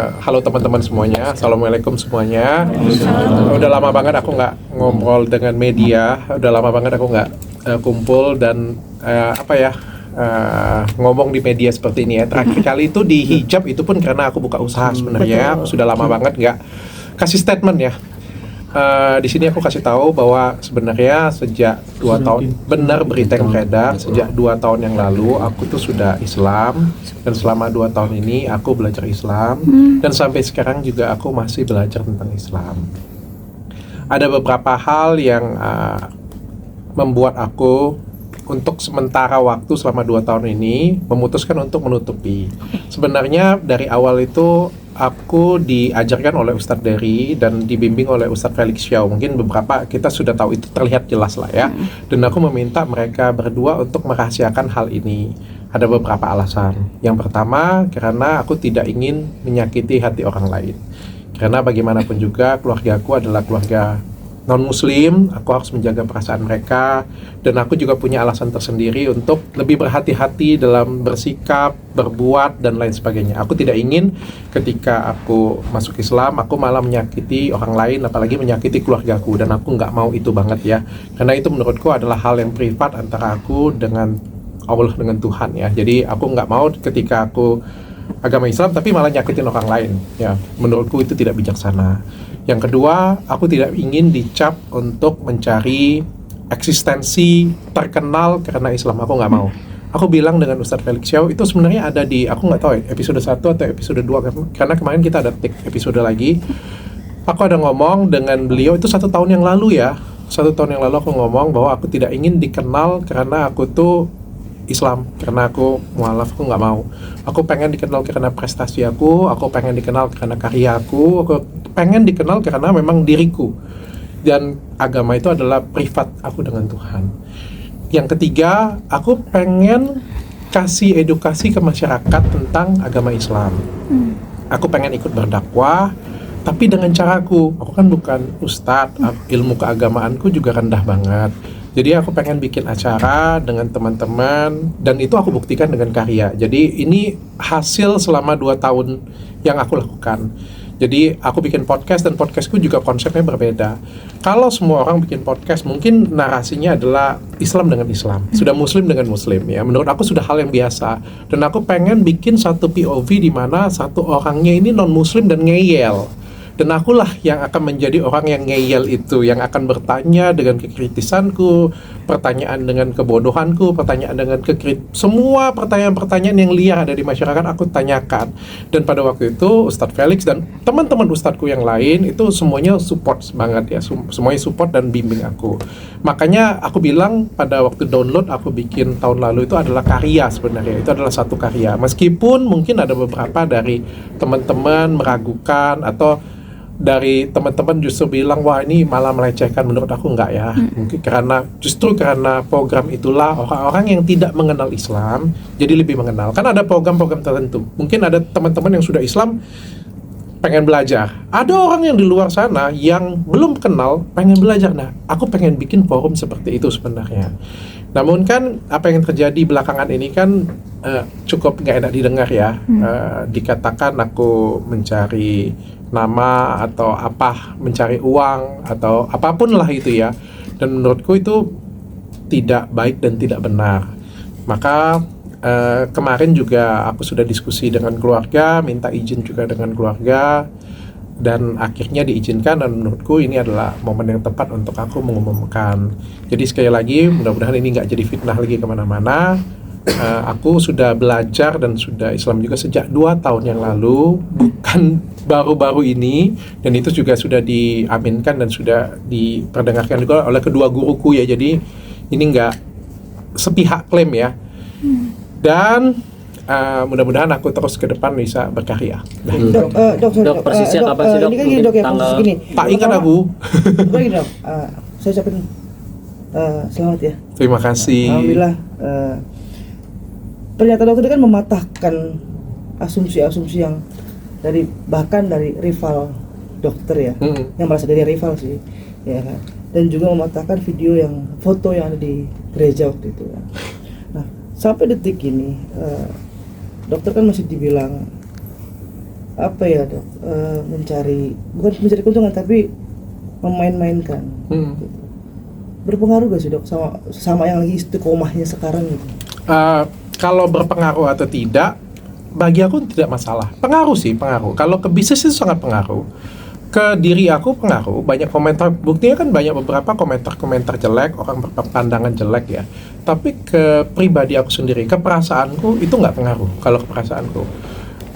Halo teman-teman semuanya, Assalamualaikum semuanya. Udah lama banget aku nggak ngobrol dengan media, udah lama banget aku nggak kumpul dan ngomong di media seperti ini ya. Terakhir kali itu di hijab, itu pun karena aku buka usaha sebenarnya. Aku sudah lama banget nggak kasih statement ya. Di sini aku kasih tahu bahwa sebenarnya sejak 2 tahun, benar berita yang beredar, sejak 2 tahun yang lalu aku tuh sudah Islam, dan selama 2 tahun ini aku belajar Islam, dan sampai sekarang juga aku masih belajar tentang Islam. Ada beberapa hal yang membuat aku untuk sementara waktu selama 2 tahun ini memutuskan untuk menutupi. Sebenarnya dari awal itu aku diajarkan oleh Ustadz Dery dan dibimbing oleh Ustadz Felix Xiao. Mungkin beberapa kita sudah tahu, itu terlihat jelas lah ya. Dan aku meminta mereka berdua untuk merahasiakan hal ini. Ada beberapa alasan. Yang pertama, karena aku tidak ingin menyakiti hati orang lain. Karena bagaimanapun juga keluargaku adalah keluarga non-muslim, aku harus menjaga perasaan mereka, dan aku juga punya alasan tersendiri untuk lebih berhati-hati dalam bersikap, berbuat, dan lain sebagainya. Aku tidak ingin ketika aku masuk Islam, aku malah menyakiti orang lain, apalagi menyakiti keluargaku, dan aku nggak mau itu banget ya, karena itu menurutku adalah hal yang privat antara aku dengan Allah, dengan Tuhan ya. Jadi aku nggak mau ketika aku agama Islam tapi malah nyakitin orang lain ya, menurutku itu tidak bijaksana. Yang kedua, aku tidak ingin dicap untuk mencari eksistensi terkenal karena Islam. Aku nggak mau. Aku bilang dengan Ustadz Felix Xiao, itu sebenarnya ada di, aku nggak tahu ya, episode 1 atau episode 2, karena kemarin kita ada take episode lagi. Aku ada ngomong dengan beliau, itu 1 tahun yang lalu ya. 1 tahun yang lalu aku ngomong bahwa aku tidak ingin dikenal karena aku tuh Islam, karena aku mualaf, aku nggak mau. Aku pengen dikenal karena prestasi aku pengen dikenal karena karya aku pengen dikenal karena memang diriku. Dan agama itu adalah privat aku dengan Tuhan. Yang ketiga, aku pengen kasih edukasi ke masyarakat tentang agama Islam. Aku pengen ikut berdakwah, tapi dengan caraku. Aku kan bukan ustadz, ilmu keagamaanku juga rendah banget. Jadi aku pengen bikin acara dengan teman-teman, dan itu aku buktikan dengan karya. Jadi ini hasil selama 2 tahun yang aku lakukan. Jadi aku bikin podcast, dan podcastku juga konsepnya berbeda. Kalau semua orang bikin podcast, mungkin narasinya adalah Islam dengan Islam, sudah Muslim dengan Muslim ya. Menurut aku sudah hal yang biasa. Dan aku pengen bikin satu POV di mana satu orangnya ini non-Muslim dan ngeyel. Dan akulah yang akan menjadi orang yang ngeyel itu, yang akan bertanya dengan kekritisanku, pertanyaan dengan kebodohanku, pertanyaan dengan semua pertanyaan-pertanyaan yang liar ada di masyarakat aku tanyakan. Dan pada waktu itu Ustadz Felix dan teman-teman ustadzku yang lain itu semuanya support banget ya, semuanya support dan bimbing aku. Makanya aku bilang pada waktu download aku bikin tahun lalu itu adalah karya sebenarnya, itu adalah satu karya. Meskipun mungkin ada beberapa dari teman-teman meragukan, atau dari teman-teman justru bilang, wah ini malah melecehkan. Menurut aku enggak ya. Mungkin justru karena program itulah orang-orang yang tidak mengenal Islam jadi lebih mengenal. Kan ada program-program tertentu. Mungkin ada teman-teman yang sudah Islam pengen belajar. Ada orang yang di luar sana yang belum kenal pengen belajar. Nah, aku pengen bikin forum seperti itu sebenarnya. Namun kan apa yang terjadi belakangan ini kan cukup nggak enak didengar ya. Dikatakan aku mencari nama atau apa, mencari uang atau apapun lah itu ya. Dan menurutku itu tidak baik dan tidak benar. Maka kemarin juga aku sudah diskusi dengan keluarga, minta izin juga dengan keluarga, dan akhirnya diizinkan. Dan menurutku ini adalah momen yang tepat untuk aku mengumumkan. Jadi sekali lagi, mudah-mudahan ini nggak jadi fitnah lagi kemana-mana. Aku sudah belajar dan sudah Islam juga sejak 2 tahun yang lalu, bukan baru-baru ini. Dan itu juga sudah diaminkan dan sudah diperdengarkan juga oleh kedua guruku ya. Jadi ini nggak sepihak klaim ya. Dan mudah-mudahan aku terus ke depan bisa berkarya. Dok, persisnya kapan sih dok? Ini kan gini dok ya, Tanggal... gini. Tak ingat aku. Begini dok, saya ucapin selamat ya. Terima kasih. Alhamdulillah. Ternyata dokter kan mematahkan asumsi-asumsi yang bahkan dari rival dokter ya, yang merasa diri rival sih, ya kan. Dan juga mematahkan foto yang ada di gereja waktu itu. Ya. Nah, sampai detik ini dokter kan masih dibilang apa ya dok, bukan mencari keuntungan tapi memain-mainkan. Gitu. Berpengaruh gak sih dok sama yang lagi istiqomahnya sekarang gitu? Kalau berpengaruh atau tidak, bagi aku tidak masalah. Pengaruh sih, pengaruh. Kalau ke bisnis itu sangat pengaruh. Ke diri aku pengaruh, banyak komentar, buktinya kan banyak beberapa komentar jelek, orang berpandangan jelek ya. Tapi ke pribadi aku sendiri, ke perasaanku itu nggak pengaruh. Kalau ke perasaanku,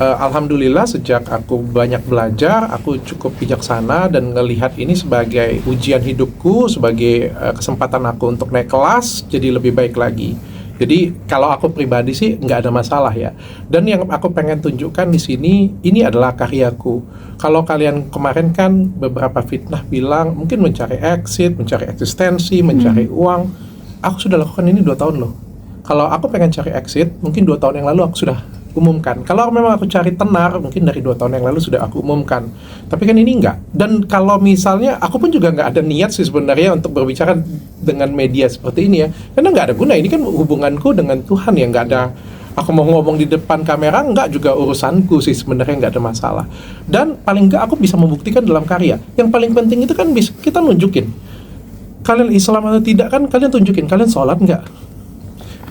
alhamdulillah sejak aku banyak belajar, aku cukup bijaksana dan ngelihat ini sebagai ujian hidupku, sebagai kesempatan aku untuk naik kelas, jadi lebih baik lagi. Jadi kalau aku pribadi sih nggak ada masalah ya. Dan yang aku pengen tunjukkan di sini, ini adalah karyaku. Kalau kalian kemarin kan beberapa fitnah bilang mungkin mencari exit, mencari eksistensi, mencari uang. Aku sudah lakukan ini 2 tahun loh. Kalau aku pengen cari exit, mungkin 2 tahun yang lalu aku sudah umumkan. Kalau memang aku cari tenar, mungkin dari 2 tahun yang lalu sudah aku umumkan. Tapi kan ini enggak. Dan kalau misalnya, aku pun juga nggak ada niat sih sebenarnya untuk berbicara dengan media seperti ini ya. Karena nggak ada guna, ini kan hubunganku dengan Tuhan ya, nggak ada, aku mau ngomong di depan kamera, nggak juga urusanku sih sebenarnya, nggak ada masalah. Dan paling nggak aku bisa membuktikan dalam karya. Yang paling penting itu kan bisa kita nunjukin. Kalian Islam atau tidak kan, kalian tunjukin, kalian sholat nggak?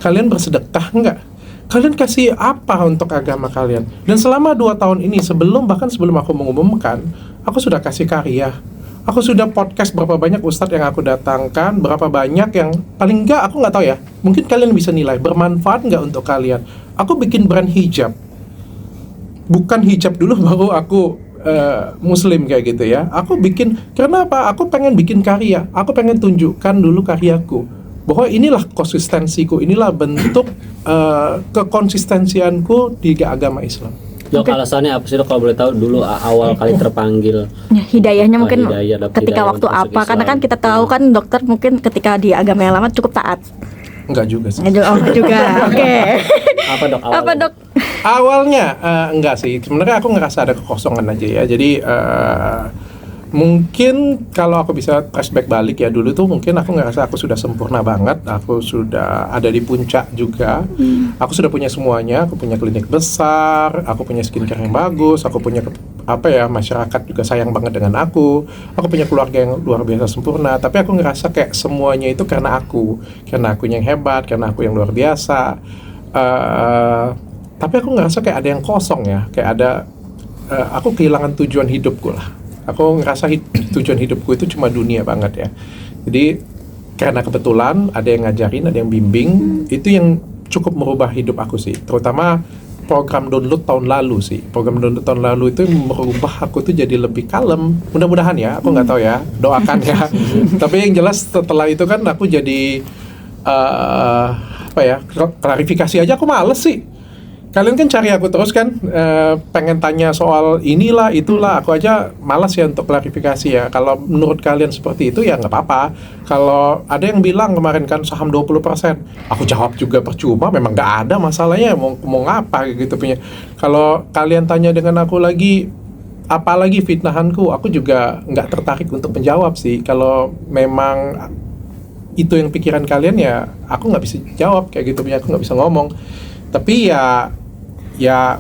Kalian bersedekah nggak? Kalian kasih apa untuk agama kalian? Dan selama 2 tahun ini, bahkan sebelum aku mengumumkan, aku sudah kasih karya. Aku sudah podcast berapa banyak ustadz yang aku datangkan, berapa banyak yang paling enggak, aku nggak tahu ya, mungkin kalian bisa nilai, bermanfaat nggak untuk kalian. Aku bikin brand hijab. Bukan hijab dulu baru aku muslim kayak gitu ya. Aku bikin, karena apa? Aku pengen bikin karya. Aku pengen tunjukkan dulu karyaku. Bahwa inilah konsistensiku, inilah bentuk kekonsistensianku di agama Islam. Dok, alasannya apa sih dok kalau boleh tahu dulu awal kali terpanggil? Ya, hidayahnya mungkin ketika hidayah waktu apa? Islam. Karena kan kita tahu kan dokter mungkin ketika di agama yang lama cukup taat. Enggak juga sih. Enggak juga. Oke. Apa dok awalnya? Apa dok? Awalnya enggak sih. Sebenarnya aku ngerasa ada kekosongan aja ya. Jadi mungkin kalau aku bisa flashback balik ya, dulu tuh mungkin aku ngerasa aku sudah sempurna banget, aku sudah ada di puncak juga, aku sudah punya semuanya, aku punya klinik besar, aku punya skincare yang bagus, aku punya masyarakat juga sayang banget dengan aku punya keluarga yang luar biasa sempurna. Tapi aku ngerasa kayak semuanya itu karena aku yang hebat, karena aku yang luar biasa. Tapi aku ngerasa kayak ada yang kosong ya, kayak ada aku kehilangan tujuan hidupku lah. Aku ngerasa tujuan hidupku itu cuma dunia banget ya. Jadi karena kebetulan ada yang ngajarin, ada yang bimbing, itu yang cukup merubah hidup aku sih. Terutama program download tahun lalu sih. Program download tahun lalu itu merubah aku tuh jadi lebih kalem. Mudah-mudahan ya, aku nggak tahu ya, doakan ya. Tapi yang jelas setelah itu kan aku jadi klarifikasi aja aku males sih. Kalian kan cari aku terus kan, pengen tanya soal inilah, itulah. Aku aja malas ya untuk klarifikasi ya. Kalau menurut kalian seperti itu ya nggak apa-apa. Kalau ada yang bilang kemarin kan saham 20%, aku jawab juga percuma, memang nggak ada masalahnya, mau ngapa gitu punya. Kalau kalian tanya dengan aku lagi, apalagi fitnahanku, aku juga nggak tertarik untuk menjawab sih. Kalau memang itu yang pikiran kalian ya, aku nggak bisa jawab kayak gitu punya, aku nggak bisa ngomong. Tapi ya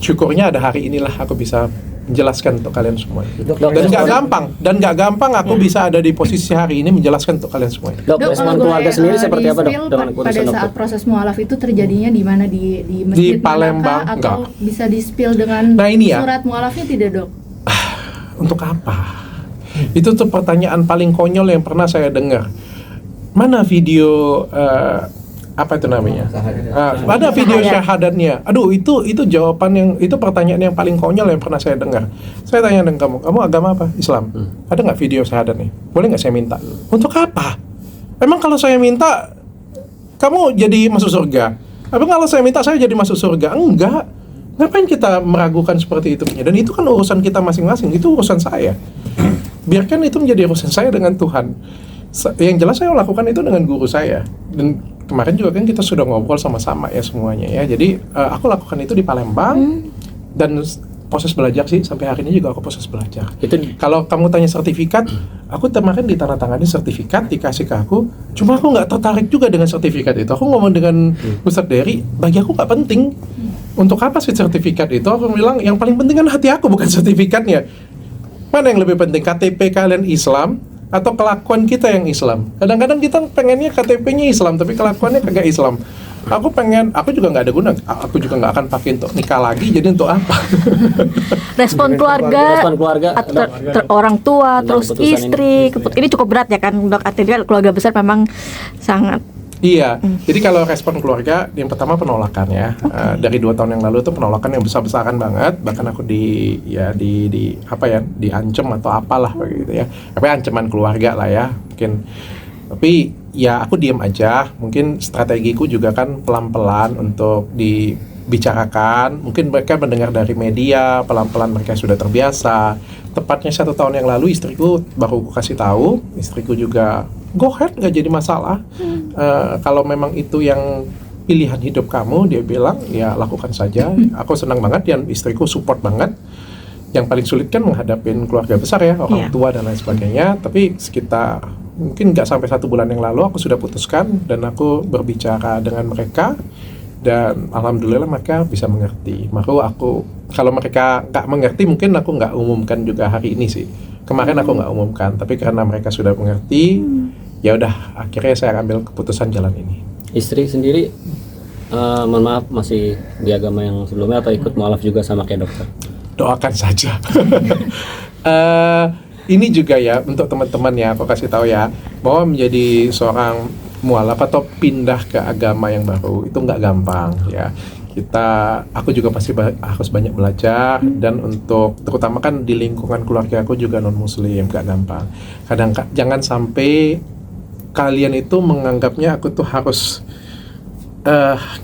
syukurnya ada hari inilah aku bisa menjelaskan untuk kalian semua. Dan nggak gampang aku bisa ada di posisi hari ini menjelaskan untuk kalian semua. Dok, respon keluarga sendiri seperti apa dok? Pada saat proses mualaf itu terjadinya di mana, di masjid di Palembang atau enggak. Bisa di-spill dengan surat mualafnya tidak dok? Untuk apa? Itu tuh pertanyaan paling konyol yang pernah saya dengar. Mana video apa itu namanya? Ada video syahadatnya. Aduh, itu jawaban itu pertanyaan yang paling konyol yang pernah saya dengar. Saya tanya dengan kamu agama apa? Islam. Ada nggak video syahadatnya? Boleh nggak saya minta? Untuk apa? Emang kalau saya minta kamu jadi masuk surga? Emang kalau saya minta saya jadi masuk surga? Enggak. Ngapain kita meragukan seperti itu? Dan itu kan urusan kita masing-masing. Itu urusan saya. Biarkan itu menjadi urusan saya dengan Tuhan. Yang jelas saya lakukan itu dengan guru saya. Dan kemarin juga kan kita sudah ngobrol sama-sama ya semuanya ya. Jadi aku lakukan itu di Palembang dan proses belajar sih sampai hari ini juga aku proses belajar. Itu kalau kamu tanya sertifikat, aku kemarin ditandatangani sertifikat dikasih ke aku. Cuma aku nggak tertarik juga dengan sertifikat itu. Aku ngomong dengan Ustadz Dery, bagi aku nggak penting. untuk apa sih sertifikat itu? Aku bilang yang paling penting kan hati aku, bukan sertifikatnya. Mana yang lebih penting, KTP kalian Islam atau kelakuan kita yang Islam? Kadang-kadang kita pengennya KTP-nya Islam tapi kelakuannya kagak Islam. Aku juga nggak ada guna, aku juga nggak akan pakai untuk nikah lagi, jadi untuk apa? Respon keluarga, Respon keluarga, atau orang tua, tentang terus keputusan istri, ini cukup berat ya kan dok, artinya keluarga besar memang sangat. Iya, jadi kalau respon keluarga, yang pertama penolakan ya. Dari 2 tahun yang lalu itu penolakan yang besar-besaran banget. Bahkan aku diancam atau apalah begitu ya. Tapi ancaman keluarga lah ya, mungkin. Tapi ya aku diam aja. Mungkin strategiku juga kan pelan-pelan untuk dibicarakan. Mungkin mereka mendengar dari media, pelan-pelan mereka sudah terbiasa. Tepatnya 1 tahun yang lalu istriku baru aku kasih tahu. Istriku juga go ahead, nggak jadi masalah. Kalau memang itu yang pilihan hidup kamu, dia bilang ya lakukan saja. Aku senang banget dan istriku support banget. Yang paling sulit kan menghadapin keluarga besar ya, orang tua dan lain sebagainya. Tapi sekitar mungkin nggak sampai 1 bulan yang lalu aku sudah putuskan dan aku berbicara dengan mereka dan alhamdulillah mereka bisa mengerti. Kalau mereka nggak mengerti mungkin aku nggak umumkan juga hari ini sih. Kemarin aku nggak umumkan, tapi karena mereka sudah mengerti, ya udah akhirnya saya ambil keputusan jalan ini. Istri sendiri, mohon maaf masih di agama yang sebelumnya atau ikut mualaf juga sama kayak dokter? Doakan saja. Ini juga ya untuk teman-teman ya, aku kasih tahu ya, bahwa menjadi seorang mualaf atau pindah ke agama yang baru itu nggak gampang ya. Aku juga pasti harus banyak belajar dan untuk terutama kan di lingkungan keluarga aku juga non muslim, nggak gampang. Jangan sampai kalian itu menganggapnya aku tuh harus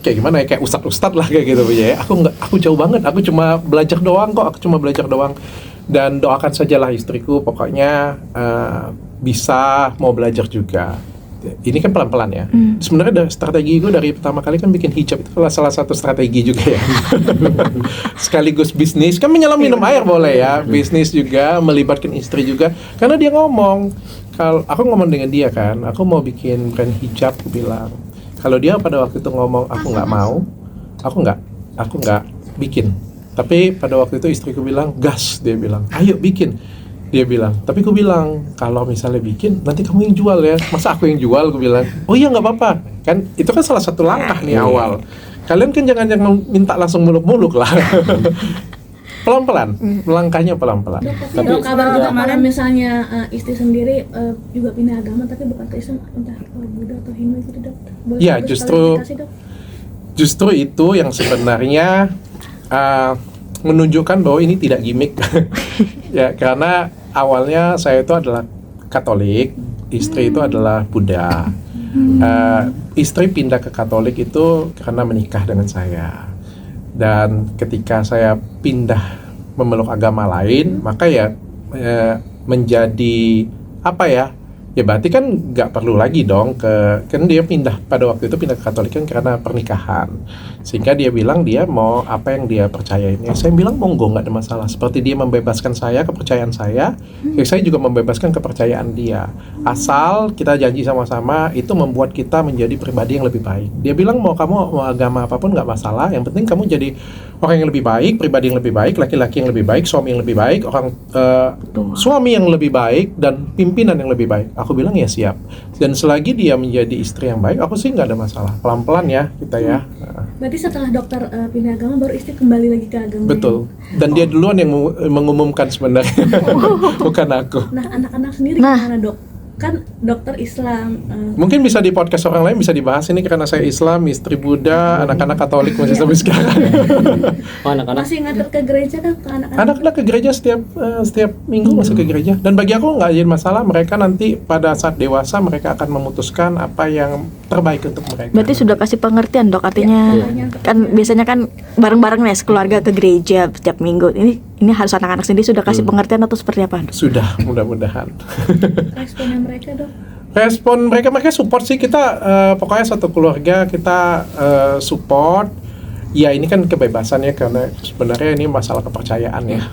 kayak gimana ya, kayak ustad lah kayak gitu ya. Aku jauh banget, aku cuma belajar doang kok, dan doakan sajalah istriku pokoknya bisa mau belajar juga. Ini kan pelan-pelan ya. Sebenarnya strategi gue dari pertama kali kan bikin hijab itu salah satu strategi juga ya. Sekaligus bisnis, kan menyelam minum air boleh ya. Bisnis juga, melibatkan istri juga. Karena dia ngomong, kalau aku ngomong dengan dia kan, aku mau bikin brand hijab, aku bilang. Kalau dia pada waktu itu ngomong aku nggak mau, aku nggak bikin. Tapi pada waktu itu istriku bilang gas, dia bilang ayo bikin. Dia bilang, tapi aku bilang, kalau misalnya bikin, nanti kamu yang jual ya. Masa aku yang jual? Aku bilang, oh iya nggak apa-apa. Kan itu kan salah satu langkah nih awal. Kalian kan jangan minta langsung muluk-muluk lah. Pelan-pelan, langkahnya pelan-pelan. Tapi kabar kemarin misalnya istri sendiri juga pindah agama tapi bukan ke Islam, entah Buddha atau Hindu gitu dok. Ya justru itu yang sebenarnya menunjukkan bahwa ini tidak gimmick. Ya karena awalnya saya itu adalah Katolik, istri itu adalah Buddha. Istri pindah ke Katolik itu karena menikah dengan saya. Dan ketika saya pindah memeluk agama lain, maka ya menjadi apa ya? Ya berarti kan nggak perlu lagi dong kan dia pindah pada waktu itu pindah ke Katolik kan karena pernikahan, sehingga dia bilang dia mau apa yang dia percayain. Ya saya bilang monggo, nggak ada masalah. Seperti dia membebaskan saya kepercayaan saya, ya saya juga membebaskan kepercayaan dia. Asal kita janji sama-sama itu membuat kita menjadi pribadi yang lebih baik. Dia bilang mau agama apapun nggak masalah, yang penting kamu jadi orang yang lebih baik, pribadi yang lebih baik, laki-laki yang lebih baik, suami yang lebih baik, suami yang lebih baik dan pimpinan yang lebih baik. Aku bilang ya siap. Dan selagi dia menjadi istri yang baik, aku sih nggak ada masalah. Pelan-pelan ya kita ya. Berarti setelah dokter pindah agama baru istri kembali lagi ke agama. Betul. Dan dia duluan yang mengumumkan sebenarnya, bukan aku. Nah anak-anak sendiri gimana dok? Kan dokter Islam. Mungkin bisa di podcast orang lain bisa dibahas ini karena saya Islam, istri Buddha, anak-anak Katolik masih sampai sekarang. Anak-anak masih ngantar ke gereja kan ke anak-anak? Anak-anak ke gereja setiap minggu masuk ke gereja. Dan bagi aku nggak jadi masalah. Mereka nanti pada saat dewasa mereka akan memutuskan apa yang terbaik untuk mereka. Berarti sudah kasih pengertian dok, artinya kan biasanya kan bareng-bareng nih keluarga ke gereja setiap minggu. Ini harus anak-anak sendiri sudah kasih pengertian atau seperti apa dok? Sudah, mudah-mudahan. Responnya mereka dok? Respon mereka support sih. Kita pokoknya satu keluarga kita support. Ya ini kan kebebasan ya, karena sebenarnya ini masalah kepercayaan ya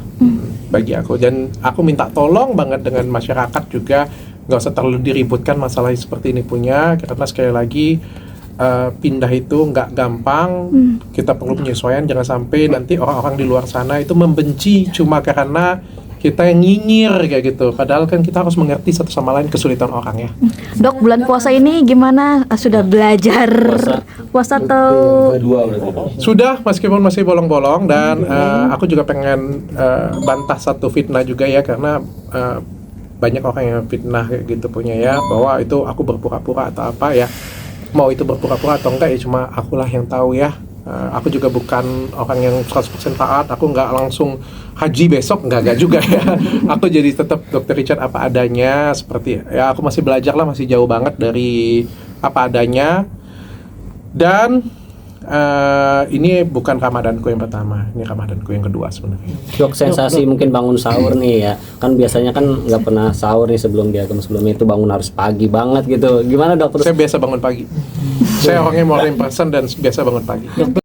bagi aku. Dan aku minta tolong banget dengan masyarakat juga, nggak usah terlalu diributkan masalah seperti ini punya, karena sekali lagi pindah itu nggak gampang. Kita perlu penyesuaian, jangan sampai nanti orang-orang di luar sana itu membenci cuma karena kita yang nyinyir kayak gitu. Padahal kan kita harus mengerti satu sama lain kesulitan orang ya. Dok, bulan puasa ini gimana? Sudah belajar puasa atau Sudah, meskipun masih bolong-bolong, dan aku juga pengen bantah satu fitnah juga ya, karena banyak orang yang fitnah kayak gitu punya ya, bahwa itu aku berpura-pura atau apa ya. Mau itu berpura-pura atau enggak ya cuma akulah yang tahu ya. Aku juga bukan orang yang 100% taat, aku nggak langsung haji besok, nggak juga ya. Aku jadi tetap Dr. Richard apa adanya, seperti ya aku masih belajar lah, masih jauh banget dari apa adanya. Dan ini bukan Ramadanku yang pertama, ini Ramadanku yang kedua sebenarnya. Dok, sensasi mungkin bangun sahur nih ya, kan biasanya kan nggak pernah sahur nih sebelum di agama sebelumnya itu bangun harus pagi banget gitu. Gimana dok? Terus Saya biasa bangun pagi. Saya orangnya morning person dan biasa bangun pagi. Dokter